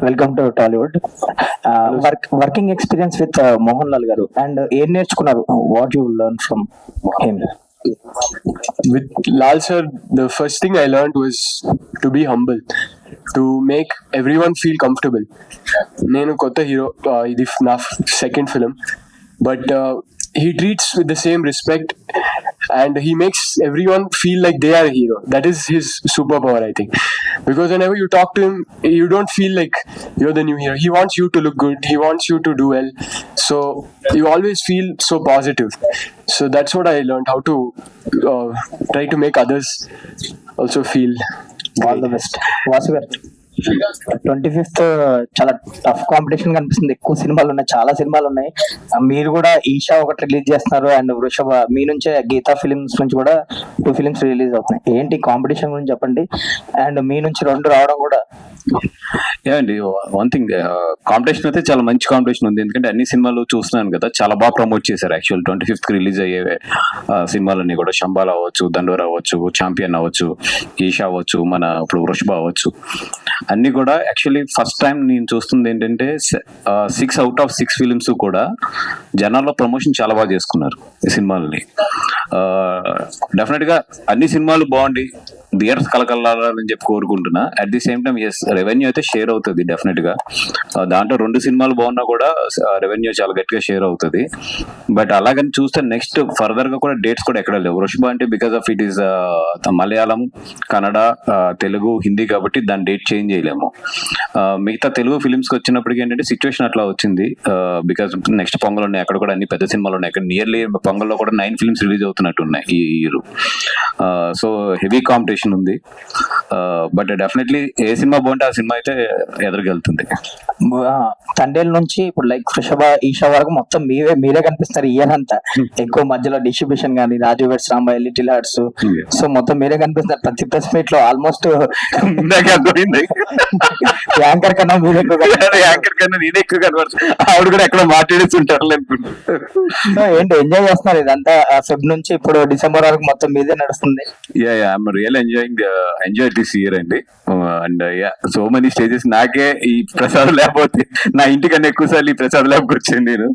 Welcome to Tollywood. Working experience with Mohan Lal గారు and ఏం నేర్చుకున్నారు? What you learn from him? With Lal sir, the first thing I learned was to be humble, to make everyone feel comfortable. నేను కొత్త hero, ఇది నా second film, but he treats with the same respect and he makes everyone feel like they are a hero. That is his superpower, I think, because whenever you talk to him, you don't feel like you're the new hero. He wants you to look good, he wants you to do well, so you always feel so positive. So that's what I learned, how to try to make others also feel all the best. Vasu గారు, 25th చాలా tough competition కనిపిస్తుంది. ఎక్కువ సినిమాలు ఉన్నాయి, చాలా సినిమాలు ఉన్నాయి. మీరు కూడా ఈషా ఒకటి రిలీజ్ చేస్తున్నారు అండ్ వృషభ, మీ నుంచే గీతా ఫిలిమ్స్ నుంచి కూడా 2 ఫిలిమ్స్ రిలీజ్ అవుతున్నాయి. ఏంటి కాంపిటీషన్ గురించి చెప్పండి, అండ్ మీ నుంచి 2 రావడం కూడా. అండి, వన్ థింగ్, కాంపిటీషన్ అయితే చాలా మంచి కాంపిటీషన్ ఉంది. ఎందుకంటే అన్ని సినిమాలు చూస్తున్నాను కదా, చాలా బాగా ప్రమోట్ చేశారు. యాక్చువల్ 25th రిలీజ్ అయ్యే సినిమాలన్నీ కూడా శంబాల్ అవ్వచ్చు, దండోర్ అవ్వచ్చు, ఛాంపియన్ అవ్వచ్చు, ఈషా అవ్వచ్చు, మన ఇప్పుడు వృషభ అవ్వచ్చు, అన్ని కూడా యాక్చువల్లీ ఫస్ట్ టైం నేను చూస్తుంది ఏంటంటే 6 out of 6 ఫిలిమ్స్ కూడా జనాల్లో ప్రమోషన్ చాలా బాగా చేసుకున్నారు ఈ సినిమాలని. డెఫినెట్ గా అన్ని సినిమాలు బాగుండి థియేటర్స్ కలకలాలని చెప్పి కోరుకుంటున్నా. At the same time yes, revenue అయితే షేర్ అవుతుంది డెఫినెట్ గా. దాంట్లో 2 సినిమాలు బాగున్నా కూడా రెవెన్యూ చాలా గట్టిగా షేర్ అవుతుంది. బట్ అలాగని చూస్తే నెక్స్ట్ ఫర్దర్ గా కూడా డేట్స్ కూడా ఎక్కడ లేవు. వృషభ అంటే because of it is Malayalam, Kannada, Telugu, Hindi కాబట్టి దాని డేట్ చేంజ్ చేయలేము. మిగతా తెలుగు ఫిలిమ్స్ కి వచ్చినప్పటికీ ఏంటంటే సిచ్యువేషన్ అట్లా వచ్చింది. బికాస్ నెక్స్ట్ పొంగల్ ఉన్నాయి, అక్కడ కూడా అన్ని పెద్ద సినిమాలు ఉన్నాయి. అక్కడ నియర్లీ పొంగల్లో కూడా 9 ఫిలిమ్స్ రిలీజ్ అవుతున్నట్టు ఉన్నాయి ఈ ఇయర్. సో హెవీ కాంపిటీషన్ ఉంది. బట్ డెఫినెట్లీ ఏ సినిమా బాగుంటే ఆ సినిమా అయితే ఎదురుకెళ్తుంది. తండేల్ నుంచి ఇప్పుడు లైక్ వృషభ, ఈషా వరకు మొత్తం మీరే కనిపిస్తారు ఇయర్ అంతా. ఎక్కువ మధ్యలో డిస్ట్రిబ్యూషన్ కానీ, Raju weds Rambai, little hearts, so మొత్తం మీరే కనిపిస్తారు ప్రతి ప్రెస్ మీట్ లో. ఆల్మోస్ట్ యాంకర్ కన్నా మీరే ఎక్కువ, యాంకర్ కన్నా నేనే ఎక్కువ కనబడుతుంది. ఆవిడ కూడా ఎక్కడ మాట్లాడేస్తుంటారు. ఏంటి ఎంజాయ్ చేస్తున్నారు ఇదంతా? ఫెబ్ నుంచి ఇప్పుడు డిసెంబర్ వరకు మొత్తం మీదే నడుస్తుంది. I'm real enjoy this year అండి. And so many stages. నాకే ఈ ప్రసాద్ లేకపోతే నా ఇంటికన్నా ఎక్కువ సార్లు ఈ ప్రసాద్ ల్యాబ్కి వచ్చాను నేను.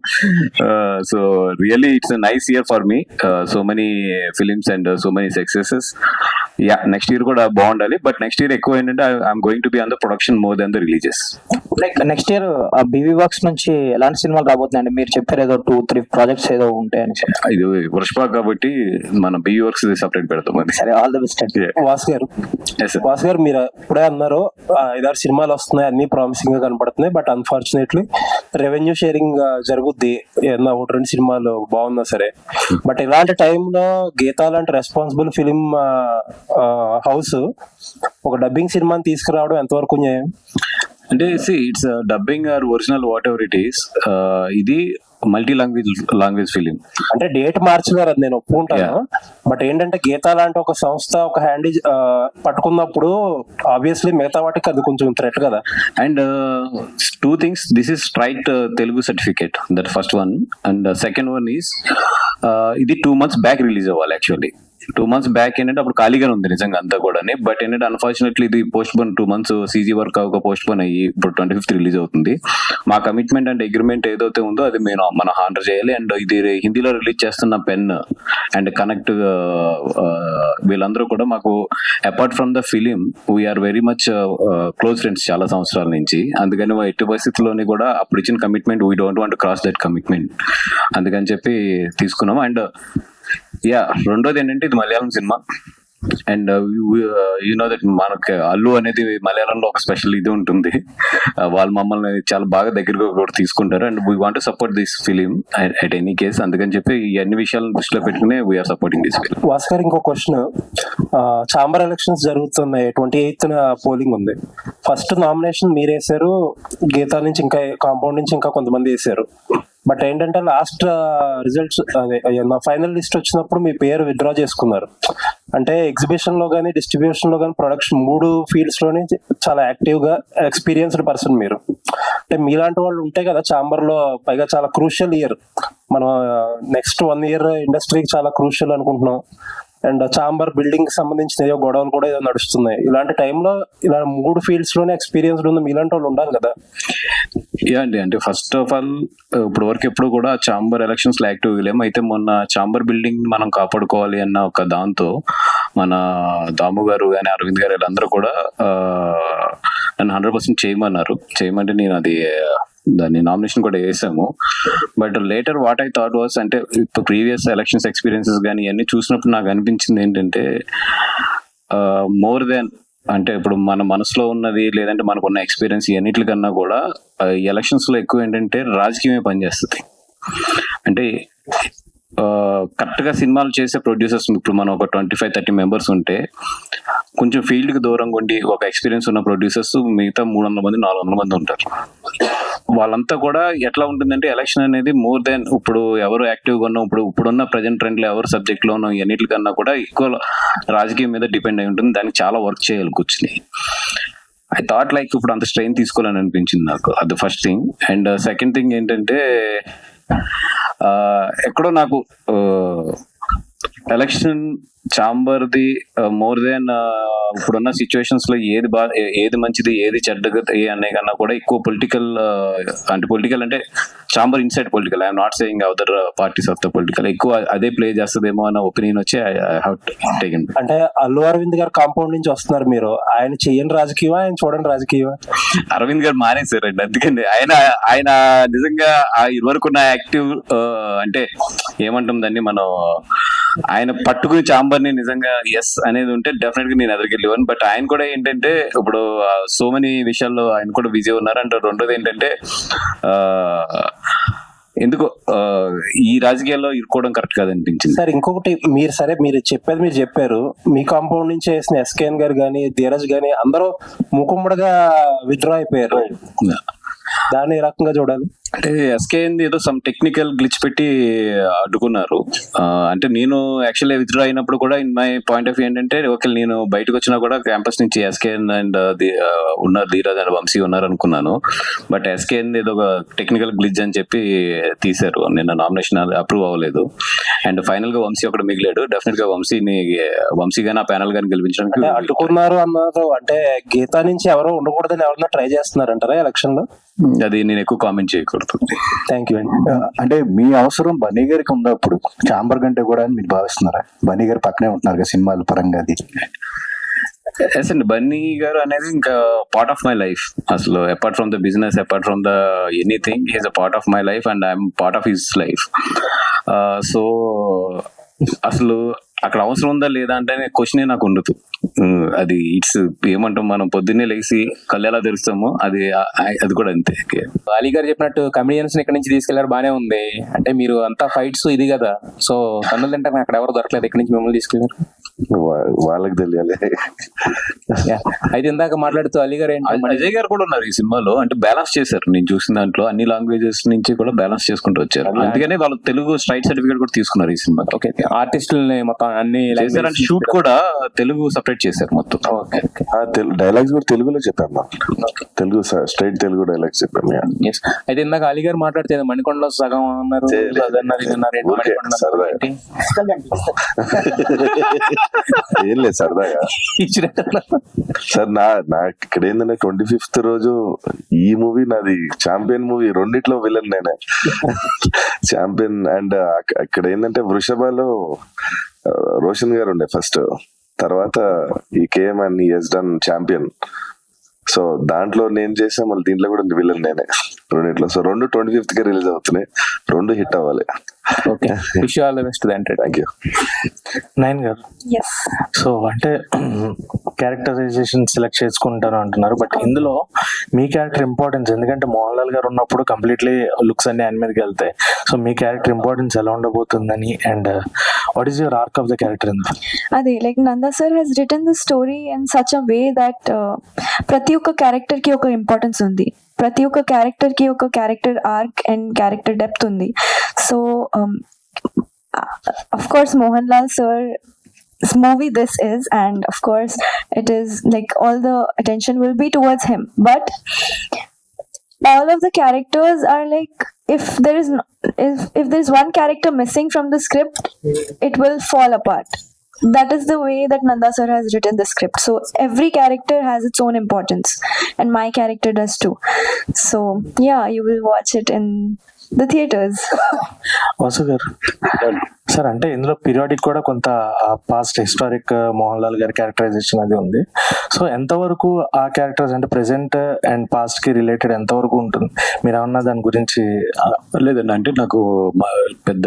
So really it's nice year for me. So many films and so many successes. Next year కూడా బాగుండాలి. బట్ నెక్స్ట్ ఇయర్ ఎక్కువ ఏంటంటే I'm going to be on the production more than the releases. Like next year BV works నుంచి ఎలాంటి సినిమాలు రాబోతున్నాయండి? మీరు చెప్పారు ఏదో 2-3 ప్రాజెక్ట్స్ ఏదో ఉంటాయని. ఇది వృషభ కాబట్టి మన బీవీ వర్క్స్ సెపరేట్ పెడతాం. సరే, ఆల్ ద బెస్ట్. వాసు గారు, మీరు ఇప్పుడే అన్నారు 5-6 సినిమాలు వస్తున్నాయి, అన్ని ప్రామిసింగ్ గా కనపడుతున్నాయి, బట్ అన్ఫార్చునేట్లీ రెవెన్యూ షేరింగ్ జరుగుద్ది ఏదన్నా 1-2 సినిమాలు బాగున్నా సరే. బట్ ఇలాంటి టైంలో గీతా లాంటి రెస్పాన్సిబుల్ ఫిలిం హౌస్ ఒక డబ్బింగ్ సినిమాని తీసుకురావడం ఎంతవరకు న్యాయం? అంటే it's dubbing or original whatever it is, ఇది మల్టీ లాంగ్వేజ్ ఫిలిం. అంటే డేట్ మార్చినారు, అది నేను ఒప్పుకుంటాను. బట్ ఏంటంటే గీతా లాంటి ఒక సంస్థ ఒక హ్యాండ్ పట్టుకున్నప్పుడు ఆబ్వియస్లీ మిగతా వాటికి అది కొంచెం థ్రెట్ కదా. And 2 things, this is straight Telugu certificate, that first one. And second one is ఇది 2 months బ్యాక్ రిలీజ్ అవ్వాలి. యాక్చువల్లీ 2 months బ్యాక్ ఏంటంటే అప్పుడు ఖాళీగానే ఉంది నిజంగా అంతా కూడా. బట్ ఏంటంటే అన్ఫార్చునేట్లీ ఇది post phone 2 months CG work అవ్వక పోస్ట్ పోన్ అయ్యి ఇప్పుడు 25th రిలీజ్ అవుతుంది. మా కమిట్మెంట్ అండ్ అగ్రిమెంట్ ఏదైతే ఉందో అది మనం హానర్ చేయాలి. అండ్ ఇది హిందీలో రిలీజ్ చేస్తున్న పెన్ అండ్ కనెక్ట్ వీళ్ళందరూ కూడా మాకు apart from the film we're very much close friends చాలా సంవత్సరాల నుంచి. అందుకని ఎట్టి పరిస్థితుల్లోని కూడా అప్పుడు ఇచ్చిన commitment we don't want to cross that commitment, అందుకని చెప్పి తీసుకున్నాం. అండ్ రెండోది ఏంటంటే ఇది మలయాళం సినిమా. అండ్ యు నో దట్ మనకి అల్లు అనేది మలయాళంలో ఒక స్పెషల్ ఇది ఉంటుంది. వాళ్ళు మమ్మల్ని చాలా బాగా దగ్గరగా కూడా తీసుకుంటారు. And we want to support this film at any case. అందుకని చెప్పి ఈ అన్ని విషయాలను దృష్టిలో పెట్టుకుని we're supporting this film. Bhaskar, ఇంకో క్వశ్చన్. ఛాంబర్ ఎలక్షన్స్ జరుగుతున్నాయి, 28th పోలింగ్ ఉంది. ఫస్ట్ నామినేషన్ మీరు వేసారు, గీతా నుంచి ఇంకా కాంపౌండ్ నుంచి ఇంకా కొంతమంది వేసారు. బట్ ఏంటంటే లాస్ట్ రిజల్ట్స్ అదే నా ఫైనల్ లిస్ట్ వచ్చినప్పుడు మీ పేరు విత్డ్రా చేసుకున్నారు. అంటే ఎగ్జిబిషన్ లో కానీ, డిస్ట్రిబ్యూషన్ లో కానీ, ప్రొడక్షన్ 3 ఫీల్డ్స్ లోనే చాలా యాక్టివ్ గా ఎక్స్పీరియన్స్డ్ పర్సన్ మీరు. అంటే మీలాంటి వాళ్ళు ఉంటే కదా ఛాంబర్ లో, పైగా చాలా క్రూషియల్ ఇయర్. మనం నెక్స్ట్ 1 year ఇండస్ట్రీకి చాలా క్రూషియల్ అనుకుంటున్నాం. అండ్ చాంబర్ బిల్డింగ్ కి సంబంధించిన ఏదో గొడవలు కూడా ఏదో నడుస్తున్నాయి. ఇలాంటి టైంలో ఇలా 3 ఫీల్డ్స్ లోనే ఎక్స్పీరియన్స్ ఉంది మీలాంటి వాళ్ళు ఉండాలి కదా. యా అండి, అంటే ఫస్ట్ ఆఫ్ ఆల్ ఇప్పుడు వరకు ఎప్పుడు కూడా చాంబర్ ఎలక్షన్స్ లో యాక్టివ్ లేము. అయితే మొన్న చాంబర్ బిల్డింగ్ మనం కాపాడుకోవాలి అన్న ఒక దాంతో మన దాము గారు కానీ అరవింద్ గారు వీళ్ళందరూ కూడా నన్ను 100% చేయమంటే నేను అది దాన్ని నామినేషన్ కూడా వేసాము. But later what I thought was, అంటే ఇప్పుడు ప్రీవియస్ ఎలక్షన్స్ ఎక్స్పీరియన్సెస్ కానీ ఇవన్నీ చూసినప్పుడు నాకు అనిపించింది ఏంటంటే మోర్ దెన్ అంటే ఇప్పుడు మన మనసులో ఉన్నది లేదంటే మనకున్న ఎక్స్పీరియన్స్ ఇవన్నిటికన్నా కూడా ఎలక్షన్స్ లో ఎక్కువ ఏంటంటే రాజకీయమే పనిచేస్తుంది. అంటే కరెక్ట్ గా సినిమాలు చేసే ప్రొడ్యూసర్స్ ఇప్పుడు మనం ఒక 25-30 మెంబర్స్ ఉంటే కొంచెం ఫీల్డ్ కి దూరంగా ఉండి ఒక ఎక్స్పీరియన్స్ ఉన్న ప్రొడ్యూసర్స్ మిగతా 300 మంది 400 మంది ఉంటారు. వాళ్ళంతా కూడా ఎట్లా ఉంటుందంటే ఎలక్షన్ అనేది మోర్ దెన్ ఇప్పుడు ఎవరు యాక్టివ్గా ఉన్నా ఇప్పుడున్న ప్రజెంట్ ట్రెండ్ లో ఎవరు సబ్జెక్ట్ లో ఉన్న ఎన్నిటికన్నా కూడా ఎక్కువ రాజకీయం మీద డిపెండ్ అయి ఉంటుంది. దానికి చాలా వర్క్ చేయాలి కూర్చుని. ఐ థాట్ లైక్ ఇప్పుడు అంత స్ట్రెయిన్ తీసుకోవాలని అనిపించింది నాకు. అది first thing. And second thing ఏంటంటే ఎక్కడో నాకు ఎలక్షన్ చాంబర్ది మోర్ దెన్ ఇప్పుడున్న సిచ్యువేషన్స్ లో ఏది మంచిది ఏది చెడ్డగా అనే కన్నా కూడా ఎక్కువ పొలిటికల్ అంటే chamber inside political, I'm not saying other parties of the political, ఎక్కువ అదే ప్లే చేస్తుందేమో అన్న ఒపీనియన్ వచ్చి ఐ హావ్ టేకెన్. అంటే అల్లు అరవింద్ గారు కాంపౌండ్ నుంచి వస్తున్నారు మీరు, ఆయన చెయ్యని రాజకీయమా ఆయన చూడండి రాజకీయమా? అరవింద్ గారు మానేశారండి, అందుకని ఆయన నిజంగా ఇదివరకున్న యాక్టివ్ అంటే ఏమంటాం దాన్ని మనం ఆయన పట్టుకుని చాంబర్ ని నిజంగా ఎస్ అనేది ఉంటే డెఫినెట్ గా నేను ఎదురుకెళ్ళేవాను. బట్ ఆయన కూడా ఏంటంటే ఇప్పుడు సో మెనీ విషయాల్లో ఆయన కూడా బిజీ ఉన్నారు. అంటే రెండోది ఏంటంటే ఎందుకో ఈ రాజకీయాల్లో ఇరుకోవడం కరెక్ట్ కాదనిపించింది. సార్ ఇంకొకటి, మీరు చెప్పారు మీ కాంపౌండ్ నుంచి వేసిన ఎస్కేఎన్ గారు కానీ ధీరజ్ గానీ అందరూ ముకుమ్మడిగా విత్డ్రా అయిపోయారు. దాన్ని ఏ రకంగా చూడాలి? అంటే ఎస్కే ఏదో సమ్ టెక్నికల్ గ్లిచ్ పెట్టి అడ్డుకున్నారు. అంటే నేను యాక్చువల్లీ విత్డ్రా అయినప్పుడు కూడా in my point of view ఏంటంటే ఓకే నేను బయటకు వచ్చినా కూడా క్యాంపస్ నుంచి ఎస్కేఎన్ అండ్ ఉన్నారు ధీరజ్ అండ్ వంశీ ఉన్నారు అనుకున్నాను. బట్ ఎస్కేఎన్ ఏదో ఒక టెక్నికల్ గ్లిచ్ అని చెప్పి తీశారు. నిన్న నామినేషన్ అప్రూవ్ అవ్వలేదు. అండ్ ఫైనల్ గా వంశీ ఒకటి మిగిలాడు. డెఫినెట్ గా వంశీ గానీ ఆ ప్యానల్ గానీ గెలిపించడానికి అడ్డుకున్నారు అన్నారు. అంటే గీతా నుంచి ఎవరో ఉండకూడదని ఎవరన్నా ట్రై చేస్తున్నారంటారా ఎలక్షన్ లో? అది నేను ఎక్కువ కామెంట్ చేయకూడదు. థ్యాంక్ యూ అండి. అంటే మీ అవసరం బన్నీ గారికి ఉన్నప్పుడు చాంబర్ కంటే కూడా అని మీరు భావిస్తున్నారా? బన్నీ గారు పక్కనే ఉంటున్నారు కదా సినిమాల పరంగా. అది ఎస్ అండి, బన్నీ గారు అనేది ఇంకా పార్ట్ ఆఫ్ మై లైఫ్. అసలు apart from the business, apart from the anything, he's a part of my life and I'm part of his life. So అసలు అక్కడ అవసరం ఉందా లేదా అంటే క్వశ్చనే నాకు ఉండదు. అది ఇట్స్ ఏమంటాం, మనం పొద్దున్నే లేచి కళ్ళు ఎలా తెరుస్తామో అది కూడా అంతే. అలీ గారు చెప్పినట్టు కమెడియన్స్ ఇక్కడ నుంచి తీసుకెళ్లారు, బానే ఉంది. అంటే మీరు అంతా ఫైట్స్ ఇది కదా, సో తన్నులు తింటారు అక్కడ ఎవరు దొరకలేదు, ఇక్కడ నుంచి మిమ్మల్ని తీసుకెళ్లారు, వాళ్ళకి తెలియాలి. అయితే ఇందాక మాట్లాడుతూ అలీ గారు అజయ్ గారు కూడా ఉన్నారు ఈ సినిమాలో. అంటే బ్యాలెన్స్ చేశారు, నేను చూసిన దాంట్లో అన్ని లాంగ్వేజెస్ నుంచి కూడా బ్యాలెన్స్ చేసుకుంటూ వచ్చారు. అందుకనే వాళ్ళు తెలుగు స్ట్రైట్ సర్టిఫికేట్ కూడా తీసుకున్నారు ఈ సినిమా. ఓకే, ఆర్టిస్టులని మొత్తం అన్ని షూట్ కూడా తెలుగు సపరేట్ చేశారు మొత్తం. డైలాగ్స్ కూడా తెలుగులో చెప్పాము, తెలుగు స్ట్రైట్ తెలుగు డైలాగ్స్ చెప్పాము. అయితే ఇందాక అలీ గారు మాట్లాడితే మణికొండలో సగం అన్నారు, ఏం లేదు సరదాగా. సార్ నా ఇక్కడ ఏంటంటే 25th రోజు ఈ మూవీ నాది ఛాంపియన్ మూవీ, రెండిట్లో విలన్ నేనే. ఛాంపియన్ అండ్ ఇక్కడ ఏంటంటే వృషభలో రోషన్ గారు ఉండే ఫస్ట్, తర్వాత ఈ KM and has done champion. So దాంట్లో నేను చేసా, మళ్ళీ దీంట్లో కూడా విలన్ నేనే రెండిట్లో. సో 2 25th కి రిలీజ్ అవుతున్నాయి, 2 హిట్ అవ్వాలి. Okay, wish you all the best. Thank you. Nine గారు, సో అంటే క్యారెక్టరైజేషన్ సెలెక్ట్ చేసుకుంటారు అంటున్నారు, బట్ ఇందులో మీ క్యారెక్టర్ ఇంపార్టెన్స్, ఎందుకంటే మోహన్ లాల్ గారు ఉన్నప్పుడు కంప్లీట్లీ లుక్స్ అన్ని ఆయన మీదకి వెళ్తాయి. సో మీ క్యారెక్టర్ ఇంపార్టెన్స్ ఎలా ఉండబోతుందని, and what is your arc of the character? అదే like Nanda sir he's written the story in such a way that ప్రతి ఒక్క క్యారెక్టర్ కి ఒక ఇంపార్టెన్స్ ఉంది, ప్రతి ఒక్క క్యారెక్టర్ కి ఒక character arc and character depth ఉంది. So of course Mohanlal sir's movie this is, and of course it is like all the attention will be towards him, but all of the characters are like, if there is one character missing from the script, it will fall apart. that is the way that Nanda sir has written the script. So every character has its own importance, and my character does too. So yeah, you will watch it in the theaters. Vasu గారు sir, అంటే ఇందులో periodic కూడా కొంత past historic Mohan Lal గారి characterisation అది ఉంది. So ఎంతవరకు ఆ క్యారెక్టర్స్ అంటే ప్రెసెంట్ అండ్ పాస్ట్ కి రిలేటెడ్ ఎంతవరకు ఉంటుంది? మీరు ఏమన్నా దాని గురించి? లేదండి, అంటే నాకు పెద్ద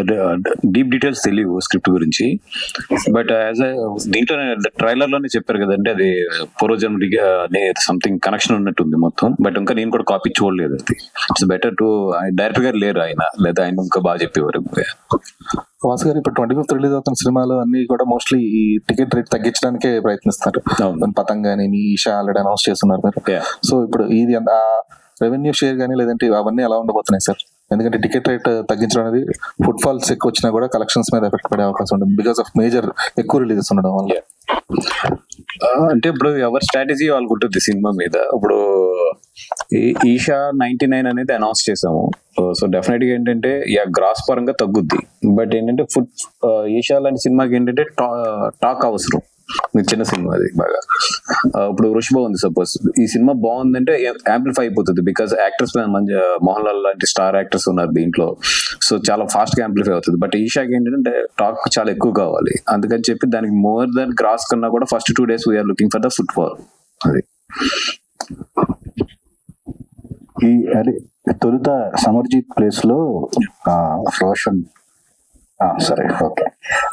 డీప్ డీటెయిల్స్ తెలియవు స్క్రిప్ట్ గురించి. బట్ యాజ్ దీంట్లో ట్రైలర్ లోనే చెప్పారు కదండి, అది పూర్వజన్మ అనే సంథింగ్ కనెక్షన్ ఉన్నట్టుంది మొత్తం. బట్ ఇంకా నేను కూడా కాపీ చూడలేదు. అది ఇట్స్ బెటర్ టు డైరెక్టర్ గారు లేరు ఆయన, లేదా ఆయన ఇంకా బాగా చెప్పేవారు. వాసు గారు, ఇప్పుడు 25th రిలీజ్ అవుతున్న సినిమాలు అన్ని కూడా మోస్ట్లీ ఈ టికెట్ రేట్ తగ్గించడానికే ప్రయత్నిస్తారు. పతంగ్ గానీ, మీ ఈషా ఆల్రెడీ అనౌన్స్ చేస్తున్నారు మీరు. సో ఇప్పుడు ఇది రెవెన్యూ షేర్ కానీ లేదంటే అవన్నీ ఎలా ఉండబోతున్నాయి సార్? ఎందుకంటే టికెట్ రేట్ తగ్గించడం అనేది ఫుట్ ఫాల్స్ ఎక్కువ వచ్చినా కూడా కలెక్షన్స్ మీద ఎఫెక్ట్ పడే అవకాశం ఉంటుంది బికాస్ ఆఫ్ మేజర్ ఎక్కువ రిలీజెస్ ఉండడం వల్ల. అంటే ఇప్పుడు ఎవరి స్ట్రాటజీ వాళ్ళకు ఉంటుంది సినిమా మీద. ఇప్పుడు ఈషా 99 అనేది అనౌన్స్ చేసాము. సో డెఫినెట్ గా ఏంటంటే గ్రాస్ పరంగా తగ్గుద్ది. బట్ ఏంటంటే ఈషా లాంటి సినిమాకి ఏంటంటే టాక్ అవసరం. చిన్న సినిమా అది బాగా. ఇప్పుడు వృషభ ఉంది సపోజ్, ఈ సినిమా బాగుందంటే యాంప్లిఫై అయిపోతుంది బికాస్ యాక్టర్స్ మంచి మోహన్ లాల్ లాంటి స్టార్ యాక్టర్స్ ఉన్నారు దీంట్లో. సో చాలా ఫాస్ట్ గా యాంప్లిఫై అవుతుంది. బట్ ఈషాకి ఏంటంటే టాక్ చాలా ఎక్కువ కావాలి. అందుకని చెప్పి దానికి మోర్ దాన్ గ్రాస్ కన్నా కూడా first 2 days we're looking for the football. అది అదే తొలుత సమర్జిత్ ప్లేస్ లో రోషన్, సరే ఓకే,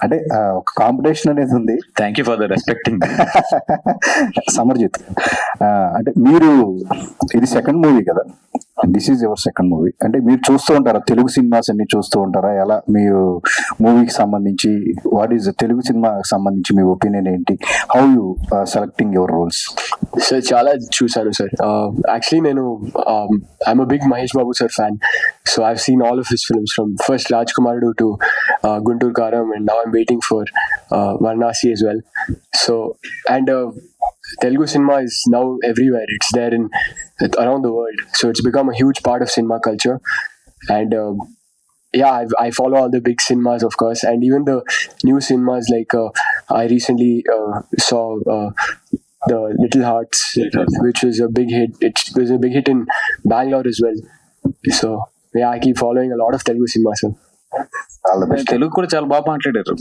అంటే ఒక కాంపిటీషన్ అనేది ఉంది. Thank you for the respecting. Simarjeet, అంటే మీరు ఇది సెకండ్ మూవీ కదా, this is your second movie. అంటే మీరు చూస్తూ ఉంటారా తెలుగు సినిమాస్ అన్ని చూస్తూ ఉంటారా? ఎలా మీరు మూవీకి సంబంధించి వాట్ ఈస్ తెలుగు సినిమాకి సంబంధించి మీ ఒపీనియన్ ఏంటి? How you selecting your roles? Sir చాలా చూసాను సార్. యాక్చువల్లీ నేను I'm a big Mahesh Babu sir fan. So I've seen all of his films from first Raj Kumarudu to Guntur Karam, and now I'm waiting for Varanasi as well. So, and Telugu cinema is now everywhere. It's there around the world. So it's become a huge part of cinema culture. And I follow all the big cinemas, of course, and even the new cinemas. Like I recently saw the Little Hearts, which was a big hit. It was a big hit in Bangalore as well. So I keep following a lot of Telugu cinemas. All the best. Telugu కూడా చాలా బాగా మాట్లాడారు.